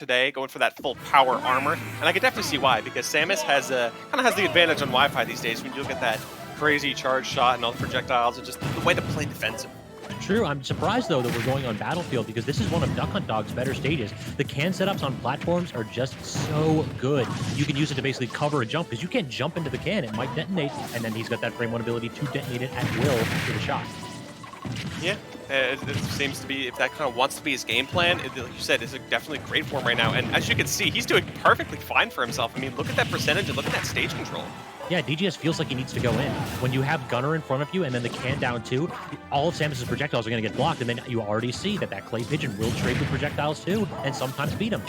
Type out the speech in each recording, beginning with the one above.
today, going for that full power armor, and I could definitely see why, because Samus has kind of has the advantage on Wi-Fi these days when you look at that crazy charge shot and all the projectiles and just the way to play defensive. True. I'm surprised, though, that we're going on Battlefield because this is one of Duck Hunt Dog's better stages. The can setups on platforms are just so good. You can use it to basically cover a jump because you can't jump into the can. It might detonate, and then he's got that frame 1 ability to detonate it at will with a shot. Yeah, it seems to be, if that kind of wants to be his game plan, like you said, it's definitely great for him right now. And as you can see, he's doing perfectly fine for himself. I mean, look at that percentage and look at that stage control. Yeah, DGS feels like he needs to go in. When you have Gunner in front of you and then the can down too, all of Samus's projectiles are going to get blocked, and then you already see that clay pigeon will trade with projectiles too, and sometimes beat him.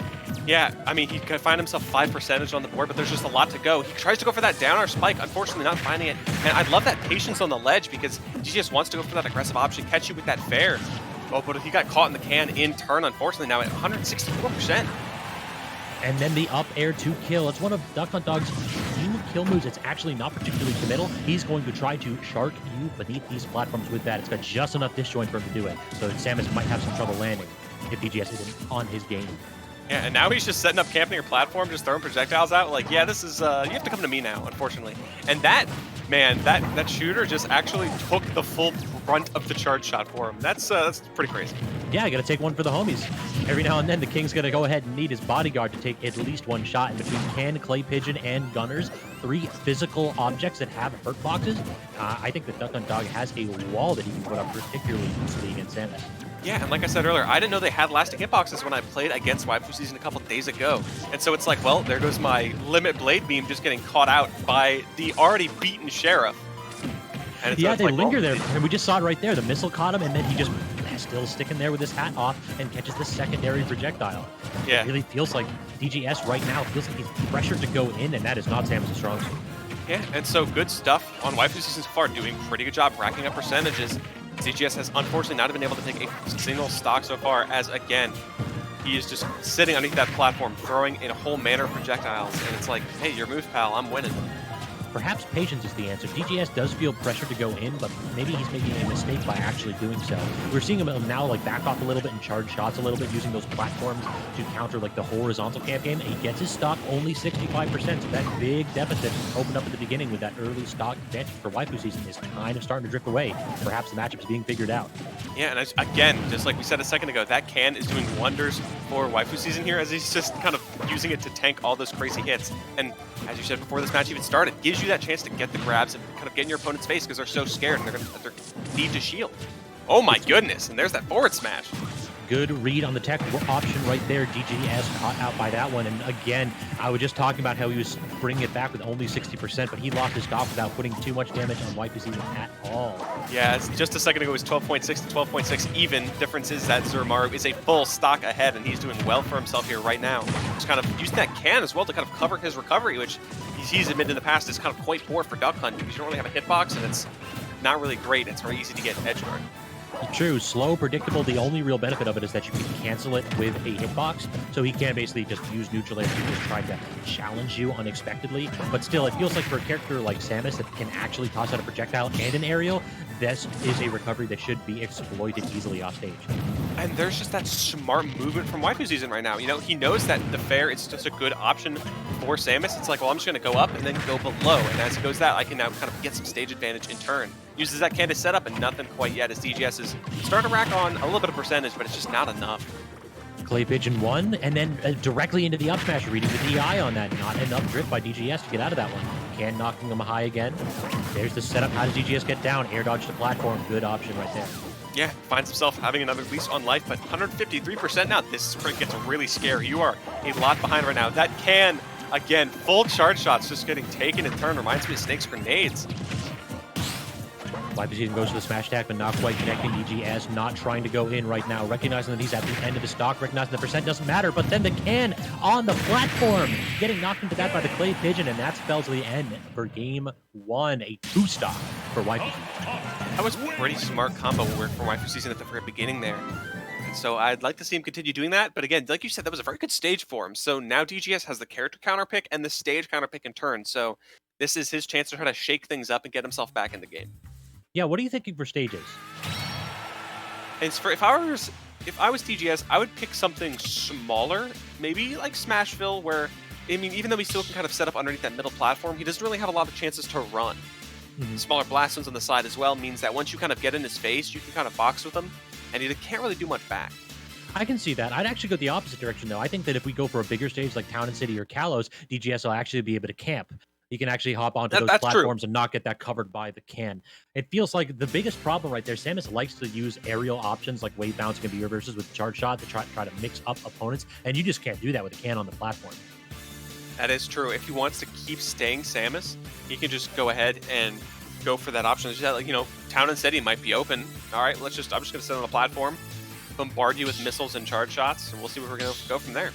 Yeah, I mean, he could find himself 5% on the board, but there's just a lot to go. He tries to go for that down air spike, unfortunately not finding it. And I love that patience on the ledge because DGS wants to go for that aggressive option, catch you with that fair. Oh, but he got caught in the can in turn, unfortunately, now at 164%. And then the up air to kill. It's one of Duck Hunt Dog's few kill moves. It's actually not particularly committal. He's going to try to shark you beneath these platforms with that. It's got just enough disjoint for him to do it. So Samus might have some trouble landing if DGS isn't on his game. Yeah, and now he's just setting up camping your platform, just throwing projectiles out. Like, yeah, this is, you have to come to me now, unfortunately. And that, man, that shooter just actually took the full brunt of the charge shot for him. That's pretty crazy. Yeah, I got to take one for the homies. Every now and then, the King's going to go ahead and need his bodyguard to take at least one shot in between can, clay pigeon, and gunners. 3 physical objects that have hurt boxes. I think that Duck Hunt Dog has a wall that he can put up particularly easily against Samus. Yeah, and like I said earlier, I didn't know they had lasting hitboxes when I played against waifuSZN a couple days ago. And so it's like, well, there goes my limit blade beam just getting caught out by the already beaten Sheriff. And yeah, they like, linger there, and we just saw it right there. The missile caught him, and then he just still sticking there with his hat off and catches the secondary projectile. Yeah. It really feels like DGS right now feels like he's pressured to go in, and that is not Samus' strong suit. Yeah, and so good stuff on waifuSZN so far, doing pretty good job racking up percentages. DGS has unfortunately not been able to take a single stock so far, as again, he is just sitting underneath that platform, throwing in a whole manner of projectiles, and it's like, hey, your move, pal, I'm winning. Perhaps patience is the answer. DGS does feel pressure to go in, but maybe he's making a mistake by actually doing so. We're seeing him now back off a little bit and charge shots a little bit, using those platforms to counter the horizontal camp game. And he gets his stock only 65%, so that big deficit opened up at the beginning with that early stock advantage for waifuSZN is kind of starting to drift away. Perhaps the matchup is being figured out. Yeah, and again, just like we said a second ago, that can is doing wonders for waifuSZN here, as he's just kind of using it to tank all those crazy hits. And as you said before this match even started, gives you that chance to get the grabs and kind of get in your opponent's face because they're so scared and they're need to shield. Oh my goodness, and there's that forward smash. Good read on the tech option right there. DGS caught out by that one. And again, I was just talking about how he was bringing it back with only 60%, but he lost his stock without putting too much damage on waifuSZN at all. Yeah, just a second ago it was 12.6 to 12.6 even. Difference is that Zuramaru is a full stock ahead, and he's doing well for himself here right now. Just kind of using that can as well to kind of cover his recovery, which he's admitted in the past is kind of quite poor for Duck Hunt because you don't really have a hitbox, and it's not really great. It's very easy to get edge guard. True, slow, predictable. The only real benefit of it is that you can cancel it with a hitbox, so he can basically just use neutral air to just try to challenge you unexpectedly. But still, it feels like for a character like Samus that can actually toss out a projectile and an aerial, this is a recovery that should be exploited easily off stage. And there's just that smart movement from waifuSZN right now. You know, he knows that the fair is just a good option for Samus. It's like, well, I'm just going to go up and then go below. And as it goes that, I can now kind of get some stage advantage in turn. Uses that can to set up, and nothing quite yet as DGS is starting to rack on a little bit of percentage, but it's just not enough. Clay Pigeon 1, and then directly into the up smash, reading the DI on that. Not enough drift by DGS to get out of that one. Can knocking him high again. There's the setup. How does DGS get down? Air dodge the platform. Good option right there. Yeah, finds himself having another lease on life, but 153% now. This gets really scary. You are a lot behind right now. That can, again, full charge shots just getting taken in turn. Reminds me of Snake's grenades. waifuSZN goes to the smash attack, but not quite connecting. DGS not trying to go in right now, recognizing that he's at the end of the stock, recognizing the percent doesn't matter, but then the can on the platform, getting knocked into that by the clay pigeon, and that spells the end for game 1, a 2-stock for waifuSZN. That was pretty smart combo work from waifuSZN at the very beginning there. And so I'd like to see him continue doing that, but again, like you said, that was a very good stage for him. So now DGS has the character counter pick and the stage counter pick in turn, so this is his chance to try to shake things up and get himself back in the game. Yeah, what are you thinking for stages? It's for, if I was If I was DGS, I would pick something smaller, maybe like Smashville, where, I mean, even though he still can kind of set up underneath that middle platform, he doesn't really have a lot of chances to run. Smaller blast zones on the side as well means that once you kind of get in his face, you can kind of box with him, and he can't really do much back. I can see that. I'd actually go the opposite direction, though. I think that if we go for a bigger stage like Town and City or Kalos, DGS will actually be able to camp. You can actually hop onto those platforms and not get that covered by the can. It feels like the biggest problem right there, Samus likes to use aerial options like wave bouncing and B reverses with charge shot to try to mix up opponents, and you just can't do that with a can on the platform. That is true. If he wants to keep staying Samus, he can just go ahead and go for that option. Just like, you know, Town and City might be open. All right, I'm just going to sit on the platform, bombard you with missiles and charge shots, and we'll see where we're going to go from there.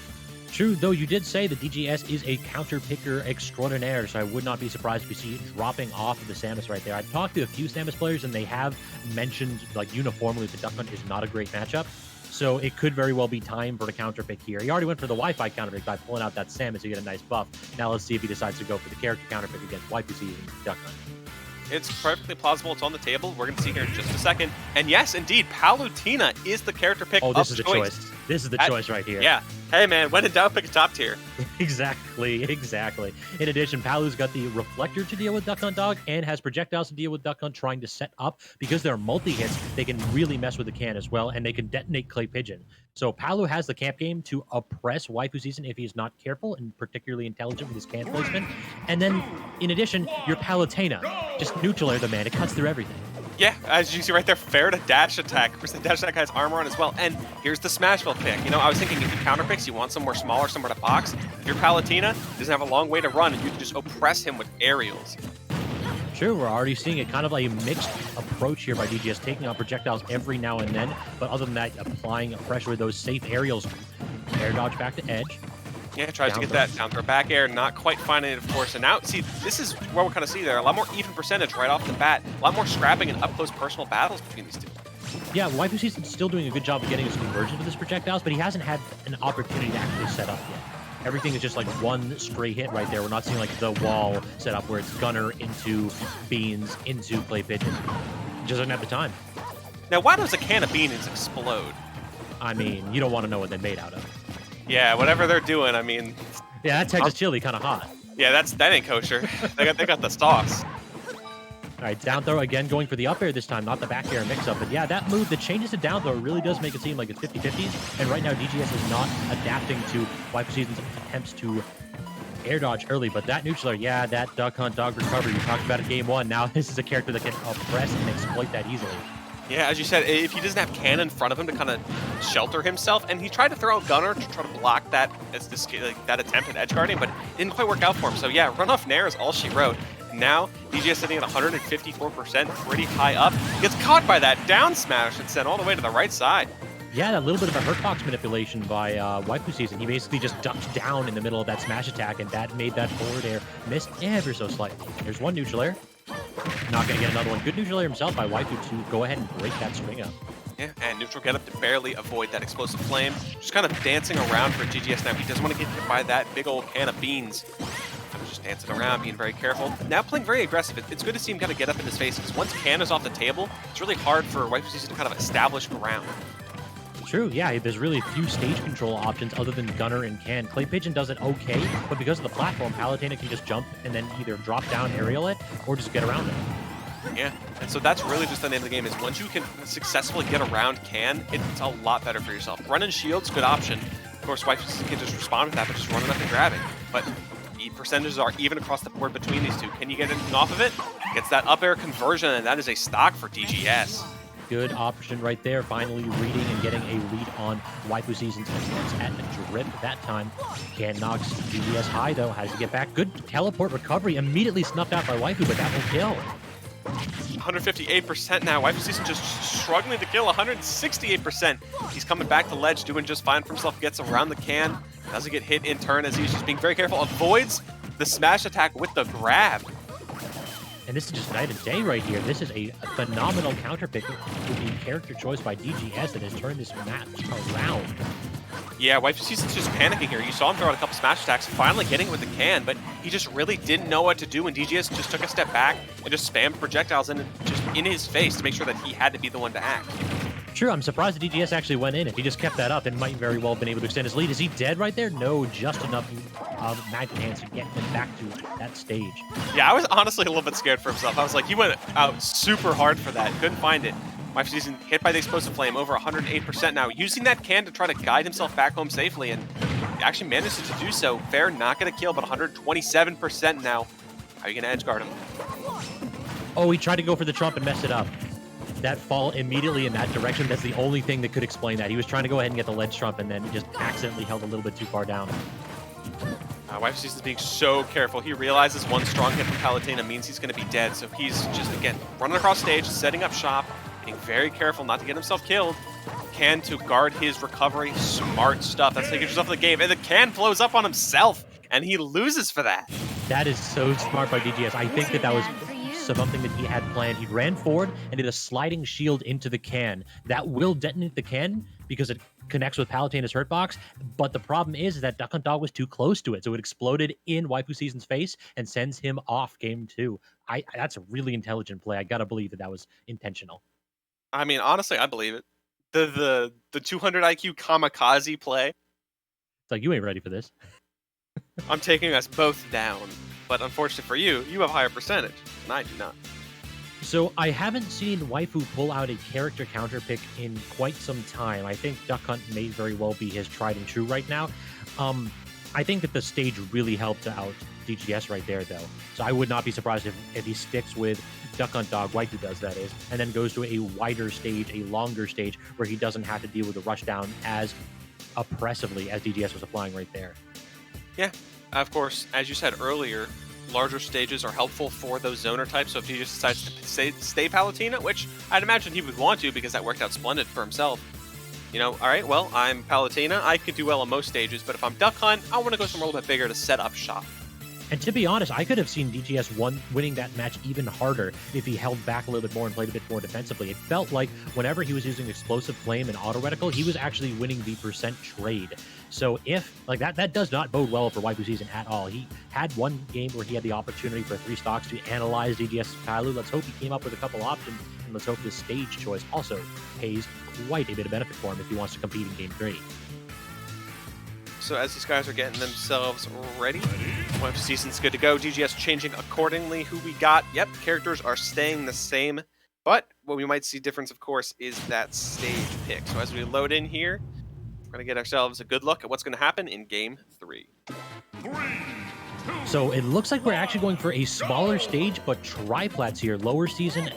True, though you did say the DGS is a counter picker extraordinaire, so I would not be surprised if you see it dropping off of the Samus right there. I've talked to a few Samus players, and they have mentioned, like, uniformly the Duck Hunt is not a great matchup, so it could very well be time for the counter pick here. He already went for the Wi-Fi counter pick by pulling out that Samus to get a nice buff. Now let's see if he decides to go for the character counter pick against waifuSZN Duck Hunt. It's perfectly plausible. It's on the table. We're going to see here in just a second. And yes, indeed, Palutena is the character pick of choice. Oh, this is the choice. This is the choice right here. Yeah. Hey, man, when in doubt, pick a top tier. Exactly. In addition, Palu's got the Reflector to deal with Duck Hunt Dog and has projectiles to deal with Duck Hunt, trying to set up. Because they're multi-hits, they can really mess with the can as well, and they can detonate Clay Pigeon. So Palu has the camp game to oppress waifuSZN if he's not careful and particularly intelligent with his can placement. And then, in addition, your Palutena. Just neutral air the man. It cuts through everything. Yeah, as you see right there, fair to dash attack. Of course, the dash attack has armor on as well. And here's the Smashville pick. You know, I was thinking if you counter picks, you want somewhere smaller, somewhere to box. Your Palutena doesn't have a long way to run, and you can just oppress him with aerials. True, we're already seeing it kind of like a mixed approach here by DGS, taking out projectiles every now and then, but other than that, applying pressure with those safe aerials. Air dodge back to edge. Yeah, tries to get that down throw back air, not quite finding it, of course. And now, see, this is where we'll kind of see there. A lot more even percentage right off the bat. A lot more scrapping and up-close personal battles between these two. Yeah, waifuSZN's still doing a good job of getting his conversion to his projectiles, but he hasn't had an opportunity to actually set up yet. Everything is just like one stray hit right there. We're not seeing like the wall set up where it's gunner into beans into Clay Pigeon. Just doesn't have the time. Now, why does a can of beans explode? I mean, you don't want to know what they're made out of. Yeah, whatever they're doing, I mean... Yeah, that Texas chili kind of hot. Yeah, that ain't kosher. they got the sauce. All right, down throw again, going for the up air this time, not the back air mix-up. But yeah, that move, the changes to down throw really does make it seem like it's 50-50s. And right now, DGS is not adapting to waifuSZN's attempts to air dodge early. But that neutral air, yeah, that Duck Hunt Dog recovery, you talked about it game one. Now this is a character that can oppress and exploit that easily. Yeah, as you said, if he doesn't have Cannon in front of him to kind of shelter himself, and he tried to throw out Gunner to try to block that that attempt at edge guarding, but it didn't quite work out for him. So yeah, runoff Nair is all she wrote. Now, DGS sitting at 154%, pretty high up. Gets caught by that down smash and sent all the way to the right side. Yeah, that little bit of a hurtbox manipulation by waifuSZN. He basically just ducked down in the middle of that smash attack, and that made that forward air miss ever so slightly. There's one neutral air. Not going to get another one. Good neutral air himself by waifu to go ahead and break that string up. Yeah, and neutral get up to barely avoid that explosive flame. Just kind of dancing around for DGS now. He doesn't want to get hit by that big old can of beans. Kind of just dancing around, being very careful. Now playing very aggressive. It's good to see him kind of get up in his face, because once can is off the table, it's really hard for waifuSZN to kind of establish ground. True, yeah, there's really few stage control options other than Gunner and Can. Clay Pigeon does it okay, but because of the platform, Palutena can just jump and then either drop down, aerial it, or just get around it. Yeah, and so that's really just the name of the game, is once you can successfully get around Can, it's a lot better for yourself. Running shield's good option. Of course, waifuSZN can just respond with that, but just running up and grabbing. But the percentages are even across the board between these two. Can you get anything off of it? Gets that up air conversion, and that is a stock for DGS. Good option right there, finally reading and getting a read on waifuSZN's attempts at a drip that time. Can knocks DGS high, though, has to get back. Good teleport recovery, immediately snuffed out by waifu, but that will kill. 158% now. waifuSZN just struggling to kill. 168%. He's coming back to ledge, doing just fine for himself. Gets around the can. Doesn't get hit in turn as he's just being very careful. Avoids the smash attack with the grab. And this is just night and day right here. This is a phenomenal counter pick with the character choice by DGS that has turned this match around. Yeah, waifuSZN's just panicking here. You saw him throw out a couple smash attacks, finally getting it with the can, but he just really didn't know what to do, and DGS just took a step back and just spammed projectiles in just in his face to make sure that he had to be the one to act. Sure, I'm surprised the DGS actually went in. If he just kept that up, it might very well have been able to extend his lead. Is he dead right there? No, just enough magic hands to get him back to that stage. Yeah, I was honestly a little bit scared for himself. I was like, he went out super hard for that. Couldn't find it. waifuSZN hit by the explosive flame, over 108% now. Using that can to try to guide himself back home safely, and actually manages to do so. Fair, not going to kill, but 127% now. How are you going to edge guard him? Oh, he tried to go for the trump and messed it up. That fall immediately in that direction, that's the only thing that could explain that. He was trying to go ahead and get the ledge trump, and then he just accidentally held a little bit too far down. waifuSZN is being so careful. He realizes one strong hit from Palutena means he's going to be dead, so he's just, again, running across stage, setting up shop, being very careful not to get himself killed. Can to guard his recovery. Smart stuff. That's how you get yourself in the game. And the can blows up on himself, and he loses for that. That is so smart by DGS. I think that was something that he had planned. He ran forward and did a sliding shield into the can. That will detonate the can because it connects with Palutena's hurt box, but the problem is that Duck Hunt Dog was too close to it, so it exploded in waifuSZN's face and sends him off game 2. That's a really intelligent play. I gotta believe that was intentional. I mean, honestly, I believe it. The 200 IQ kamikaze play. It's like, you ain't ready for this. I'm taking us both down. But unfortunately for you, you have a higher percentage, and I do not. So I haven't seen Waifu pull out a character counter pick in quite some time. I think Duck Hunt may very well be his tried and true right now. I think that the stage really helped out DGS right there, though. So I would not be surprised if he sticks with Duck Hunt Dog, Waifu does, that is, and then goes to a wider stage, a longer stage, where he doesn't have to deal with the rushdown as oppressively as DGS was applying right there. Yeah, of course, as you said earlier, larger stages are helpful for those zoner types, so if he just decides to stay Palutena, which I'd imagine he would want to because that worked out splendid for himself. You know, all right, well, I'm Palutena, I could do well on most stages, but if I'm Duck Hunt, I want to go somewhere a little bit bigger to set up shop. And to be honest, I could have seen DGS winning that match even harder if he held back a little bit more and played a bit more defensively. It felt like whenever he was using Explosive Flame and Auto Reticle, he was actually winning the percent trade. So if, like, that does not bode well for waifuSZN at all. He had one game where he had the opportunity for 3 stocks to analyze DGS's Palu. Let's hope he came up with a couple options, and let's hope this stage choice also pays quite a bit of benefit for him if he wants to compete in Game 3. So as these guys are getting themselves ready, waifuSZN's good to go. DGS changing accordingly. Who we got? Yep, characters are staying the same. But what we might see difference, of course, is that stage pick. So as we load in here, we're going to get ourselves a good look at what's going to happen in Game 3. So it looks like we're actually going for a smaller stage, but triplats here, lower ceiling,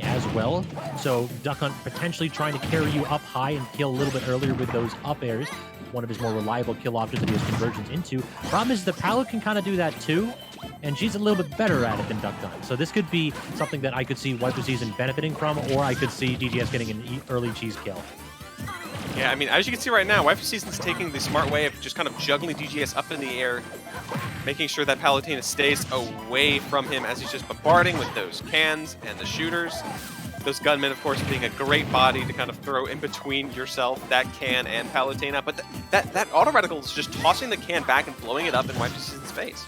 as well. So Duck Hunt potentially trying to carry you up high and kill a little bit earlier with those up airs. One of his more reliable kill options that he has conversions into. Problem is the Palu can kind of do that too, and she's a little bit better at it than Duck Hunt. So this could be something that I could see waifuSZN benefiting from, or I could see DGS getting an early cheese kill. Yeah, I mean, as you can see right now, waifuSZN's taking the smart way of just kind of juggling DGS up in the air, making sure that Palutena stays away from him as he's just bombarding with those cans and the shooters. Those gunmen, of course, being a great body to kind of throw in between yourself, that can, and Palutena. But that auto reticle is just tossing the can back and blowing it up in waifuSZN's face.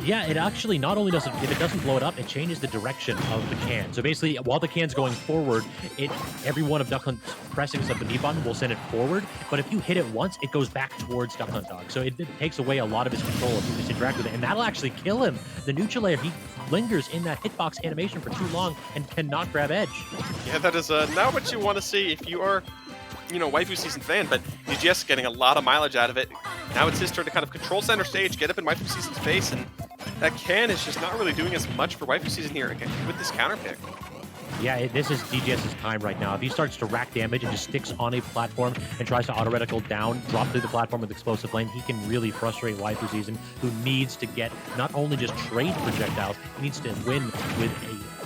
Yeah, it actually not only doesn't, if it doesn't blow it up, it changes the direction of the can. So basically, while the can's going forward, every one of Duck Hunt's pressings of the B button will send it forward. But if you hit it once, it goes back towards Duck Hunt Dog. So it takes away a lot of his control if you just interact with it. And that'll actually kill him. The neutral layer, he lingers in that hitbox animation for too long and cannot grab edge. Yeah, that is not what you want to see if you are, waifuSZN fan, but DGS getting a lot of mileage out of it. Now it's his turn to kind of control center stage, get up in waifuSZN's face, and that can is just not really doing as much for waifuSZN here again with this counter pick. Yeah, this is DGS's time right now. If he starts to rack damage and just sticks on a platform and tries to auto reticle down, drop through the platform with explosive flame, he can really frustrate waifuSZN, who needs to get not only just trade projectiles, he needs to win with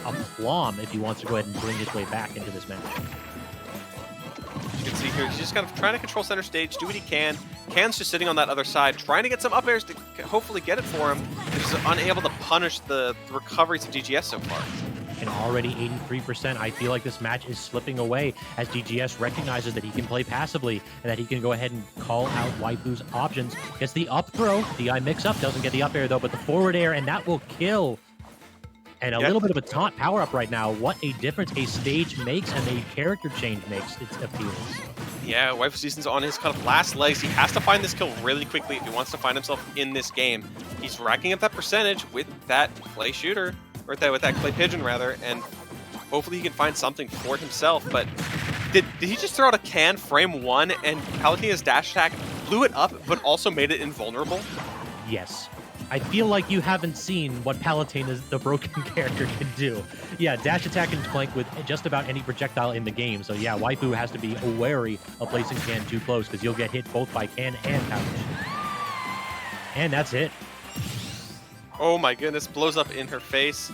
a aplomb if he wants to go ahead and bring his way back into this match. You can see here, he's just kind of trying to control center stage, do what he can. Can's just sitting on that other side, trying to get some up airs to hopefully get it for him. He's just unable to punish the recoveries of DGS so far. And already 83%, I feel like this match is slipping away as DGS recognizes that he can play passively and that he can go ahead and call out waifu's options. Gets the up throw, DI mix-up, doesn't get the up air though, but the forward air, and that will kill. And a little bit of a taunt power-up right now. What a difference a stage makes and a character change makes, it appears. Yeah, waifuSZN's on his kind of last legs. He has to find this kill really quickly if he wants to find himself in this game. He's racking up that percentage with that clay shooter, or with that clay pigeon rather, and hopefully he can find something for himself. But did he just throw out a can frame 1 and Palutena's dash attack blew it up but also made it invulnerable? Yes. I feel like you haven't seen what Palutena, the broken character, can do. Yeah, dash attack and flank with just about any projectile in the game. So yeah, waifu has to be wary of placing can too close because you'll get hit both by can and pouch. And that's it. Oh my goodness, blows up in her face.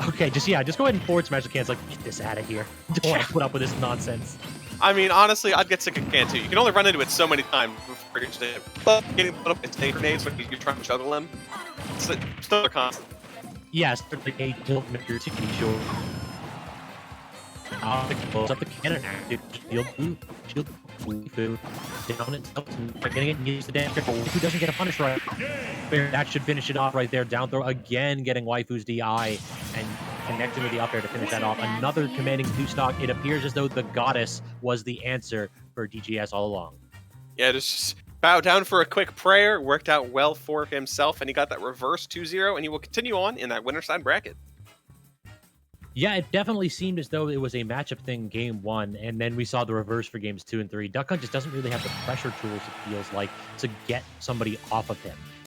Okay, just go ahead and forward smash the cans. Like, get this out of here. Don't want to put up with this nonsense. I mean, honestly, I'd get sick of can too. You can only run into it so many times before you just but getting put up its grenades when you're trying to juggle them. It's still a constant. Yes, like a tilt maker to be sure. Close up the cannon, active shield boot, shield waifu down itself, getting it and use the damn triple. Waifu doesn't get a punish right. That should finish it off right there. Down throw again, getting waifu's DI and connecting with the up air to finish that off. Another commanding 2-stock. It appears as though the goddess was the answer for DGS all along. Yeah, just bow down for a quick prayer. Worked out well for himself, and he got that reverse 2-0, and he will continue on in that winner's side bracket. Yeah, it definitely seemed as though it was a matchup thing game 1, and then we saw the reverse for games 2 and 3. Duck Hunt just doesn't really have the pressure tools, it feels like, to get somebody off of him.